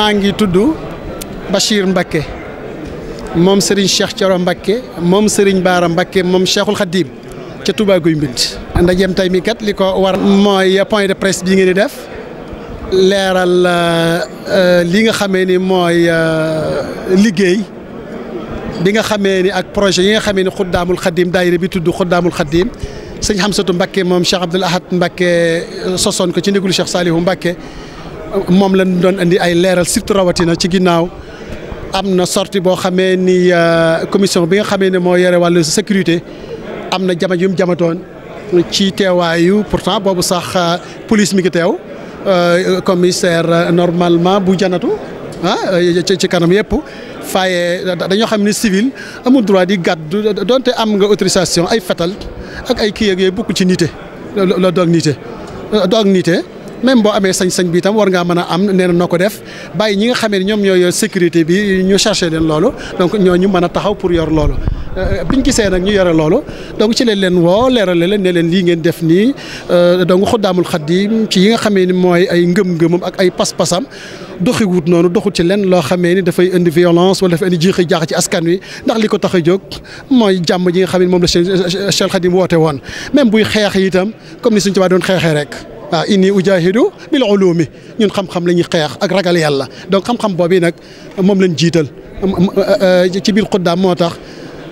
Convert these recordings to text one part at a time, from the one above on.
maa ngi tudd Bachir Mbacké moom Serigne Cheikh Thioro Mbacké moom Serigne Bara Mbacké moom Cheikhul Khadim ca Touba Guy Mbind. ndajeem tey mi kat li ko war mooy point de presse bii ngeen di def leeral li nga xamee ni mooy liggéey bi nga xamee ni ak projet yi nga xamee ni Xuddaamul Khadim daayira bi tudd Xuddaamul Khadim sëñ Hamsatu Mbacké moom Cheikh Abdoul Ahad Mbacké sosoon ko ci ndigalu Cheikh Salihu Mbacké moom lañ doon andi ay leeral surtout rawatina ci ginnaaw am na sortie boo xamee ni commission bi nga xamee ne moo yore wàllu sécurité am na jama yu mu jamatoon ci teewaayu pourtant boobu sax police mi ngi teew commissaire normalement bu janatu ci kanam yëpp faaye dañoo xam ne civil amul droit di gàddu donte am nga autorisation ay fetal ak ay kii ak yooyu bokk ci nité la doog nité même boo amee sañ-sañ bi itam war ngaa mën a am nee na noo ko def bàyyi ñi nga xamee ne ñoom ñoo yor sécurité bi ñu cherché leen loolu donc ñooñu mën a taxaw pour yor loolu biñ gisee nag ñu yore loolu donc ci leen woo leerale leen ne leen lii ngeen def nii donc Xuddaamul Xadim ci yi nga xamee ni mooy ay ngëm-ngëmam ak ay pas-pasam doxiwut noonu doxut ci leen loo xamee ni dafay indi violence wala dafay indi jiixi jaax ci askan wi ndax li ko tax a jóg mooy jàmm ji nga xam ne moom la Cheikh Khadim woote woon même buy xeex itam comme ni suñ ci waa doon xeexee rek waaw inni ujahidu bil ulumi ñun xam-xam la ñuy xeex ak ragal yàlla donc xam-xam boobu nag moom lañ jiital ci biir Xuddaam moo tax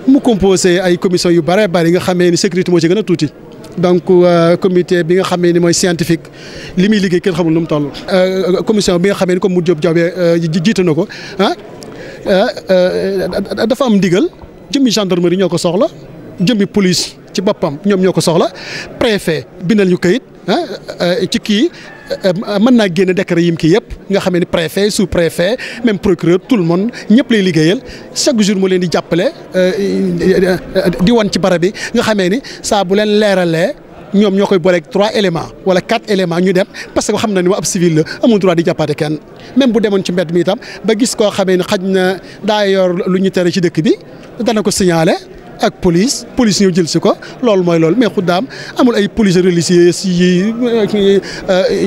mu composé ay commission yu bare bari nga xamee ni sécurité moo ci gën a tuuti donc comité bi nga xamee ni mooy scientifique li muy liggéey kenn xamul nu mu toll. commission bi nga xamee ni comme mu Diop Diawbe jiite na ko dafa am ndigal jëmmi gendarmerie ñoo ko soxla jëmmi police ci boppam ñoom ñoo ko soxla préfet bindal ñu kayit ci kii mën naa génne décret yim kii yëpp nga xamee ni préfet sous préfet même procureur tout le monde ñëpp lay liggéeyal chaque jour mu leen di jàppale di wan ci barab bi nga xamee ni saa bu leen leeralee ñoom ñoo koy booleeg 3 éléments wala 4 éléments ñu dem parce que xam na ni waa ab civil la amul droit di jàppaate kenn même bu demoon ci mbedd mi itam ba gis koo xamee ni xaj na daa yor lu ñu tere ci dëkk bi dana ko signaler ak police ñëw jël si ko loolu mooy loolu mais Xuddaam amul ay police religieuse yi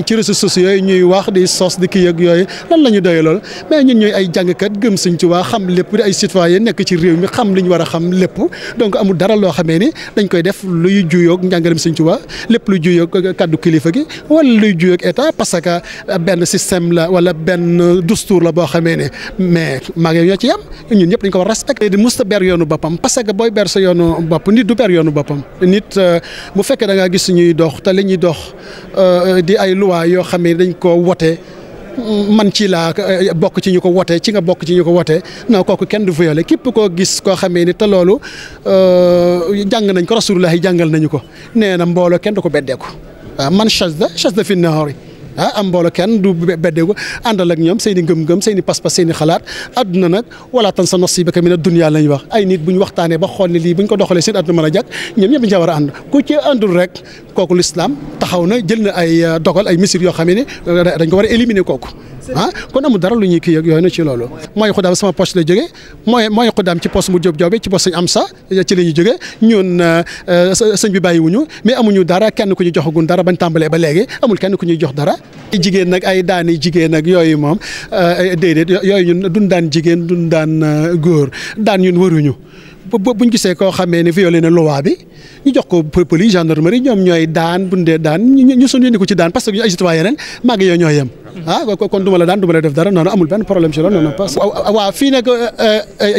ci réseaux sociaux yi ñuy wax di sos di kii ak yooyu lan la ñu doyee loolu mais ñun ñooy ay jàngkat gëm Sëñ Tuubaa xam lépp di ay citoyen nekk ci réew mi xam li ñu war a xam lépp donc amul dara loo xamee ni dañ koy def luy juyoog njàngalem Sëñ Tuubaa lépp luy juyoog kaddu kilifa gi wala luy juyoog état parce que benn système la wala benn dustuur la boo xamee ne mais maa ngi ñoo ci yam ñun ñëpp dañ ko war respecté di musta ber yoonu boppam parce que booy sa yoonu bopp nit du ber yoonu boppam nit bu fekkee da ngaa gis ñuy dox te li ñuy dox di ay loi yoo xam ne dañ ko wote man ci laa bokk ci ñu ko wote ci nga bokk ci ñu ko wote non kooku kenn du violé képp koo gis koo xamee ni te loolu jàng nañ ko rasulullah yi jàngal nañu ko nee na mbooloo kenn du ko beddeeku waaw man chazda fi nahaari am mbooloo kenn du beddeeku àndal ak ñoom seen i ngëm-ngëm seen i pas-pas seen i xalaat adduna nag wala tansa nasibaka mina dunya lañ wax ay nit bu ñu waxtaanee ba xool ne lii bu ñu ko doxalee seen adduna mën a jàkk ñoom ñëpp dañu caa war a ànd ku ci àndul rek kooku l'islam taxaw na jël na ay dogal ay mesures yoo xam ne dañ ko war a éliminer kooku kon amul dara lu ñuy kii ak yooyu na ci loolu mooy Xuddaam sama poche la jógee mooy Xuddaam ci poste mu Diop Diawbe ci poste Sëñ Amsa ci la ñuy jógee ñun sëñ bi bàyyiwuñu mais amuñu dara kenn ku ñu joxagun dara bañ tàmbalee ba léegi amul kenn ku ñuy jox dara jigéen nag ay daani jigéen ak yooyu moom déedéet yooyu ñun duñ daan jigéen duñ daan góor daan ñun waruñu buñ gisee koo xamee ne violé na loi bi ñu jox ko police gendarmerie ñoom ñooy daan buñ dee daan ñu sonni ko ci daan parce que ñu ay citoyen yeneen maa ngi ñoo yem kon duma la daan duma la def dara noonu amul benn problème ci loolu noonu parce que waaw fii nag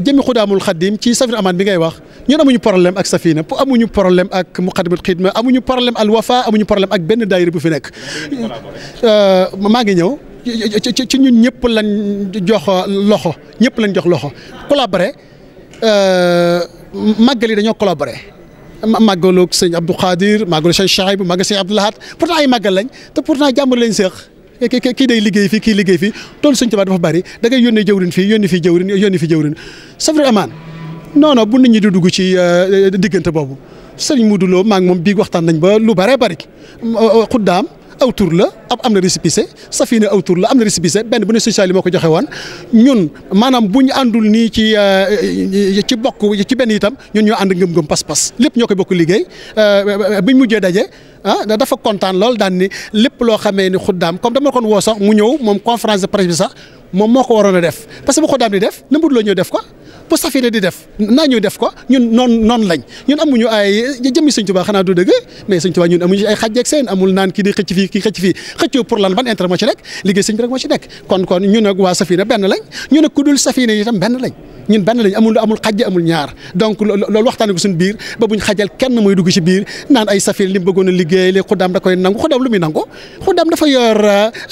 jëmmi Xuddaamul Xadim ci Safina Amaan bi ngay wax ñun amuñu problème ak Safina amuñu problème ak Muqaddamatul Xidma amuñu problème Al Wafa amuñu problème ak benn daayira bu fi nekk maa ngi ñëw ci ñun ñëpp lañ jox loxo ñëpp lañ jox loxo collaboré màggal yi dañoo collaboré màggalu sëñ Abdou Khadir màggalu sëñ Chahib màggalu sëñ Abdou Lahad pourtant ay màggal lañ te pourtant jàmbur lañ seex kii day liggéey fii kii liggéey fii toolu Sëñ Tuubaa dafa bari da ngay yónnee jëwrin fii yónni fii jëwrin Safina Amaan non bu nit ñi di dugg ci diggante boobu sëriñ Modou Lo maa ngi moom bii waxtaan nañ ba lu bare bari Xuddaam aw tur la am na récépissé Safina aw tur la am na récépissé benn bu ne social yi moo ko joxe woon ñun maanaam bu ñu àndul nii ci bokk ci benn itam ñun ñoo ànd ngëm-ngëm pas-pas lépp ñoo koy bokk liggéey biñ mujjee daje dafa kontaan lool daan ni lépp loo xamee ni Xuddaam comme dama kon woo sax mu ñëw moom conférence de presse bi sax moom moo ko waroon a def parce que bu Xudaam di def na Modou Lo ñëw def ko bu Safina di def naa ñëw def ko ñun noonu lañ ñun amuñu ay jëmmi Sëñ Tuubaa xanaa du dëgg mais Sëñ Tuubaa ñun amuñu ay xàjj ak seen amul naan kii di xëcc fii kii xëcc fii xëccoo pour lan ban intérêt moo ci nekk liggéey sëñ bi rek moo ci nekk kon ñun ak waa Safina benn lañ ñun ak ku dul Safina itam benn lañ ñun benn lañ amul xàjj amul ñaar donc loolu waxtaanee ko suñu biir ba buñ xajal kenn mooy dugg ci biir naan ay Safina li mu bëggoon a liggéey li Xudaam da koy nangu Xudaam lu muy nangu Xudaam dafa yor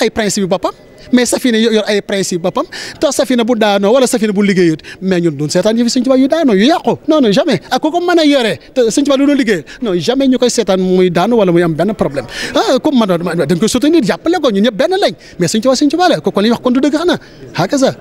ay principe yu boppam mais Safina yor ay principe boppam te Safina bu daanoo wala Safina bu liggéeyut mais ñun duñ seetaan yëfi Sëñ Tuubaa yu daanoo yu yàqu non jamais ak ku ko mën a yoree te Sëñ Tuubaa du doon liggéey non jamais ñu koy seetaan muy daanu wala muy am benn problème comme man dañ koy soutenir jàppale ko ñun ñëpp benn lañ mais Sëñ Tuubaa la ko kon li wax kon du dëgg xanaa hakaza